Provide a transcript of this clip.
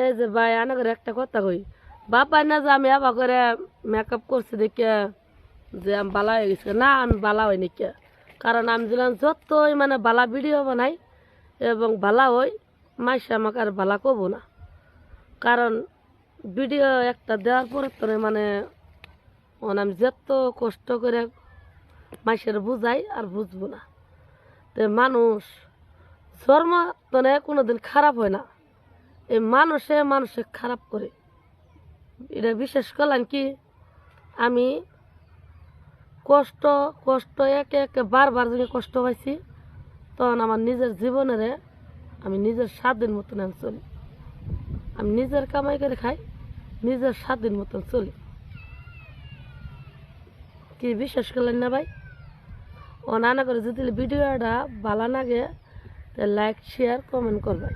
এই যে ভাই আনা করে একটা কথা কই, বাপাই না যে আমি আবার করে মেকআপ করছি দেখে যে আমি বালা হয়ে গেছি, না আমি বালা হইনি কে। কারণ আমি দিলাম যতই মানে বালা ভিডিও বানাই এবং বালা হই, মাইসে আমাকে আর বালা করবো না। কারণ ভিডিও একটা দেওয়ার পরে তো মানে আমি যত কষ্ট করে মাইসের বুঝাই আর বুঝবো না। তো মানুষ জন্ম তো কোনোদিন খারাপ হয় না, এই মানুষে খারাপ করে। এটা বিশেষ করলাম কি, আমি কষ্ট কষ্ট একে একে বারবার যখন কষ্ট পাইছি, তখন আমার নিজের জীবনের আমি নিজের স্বাধীন মতন আমি চলি। আমি নিজের কামাই করে খাই, নিজের স্বাধীন মতন চলি। কি বিশ্বাস করলেন না ভাই? ও নানা করে যদি ভিডিওটা ভালো লাগে, তাহলে লাইক শেয়ার কমেন্ট করবেন।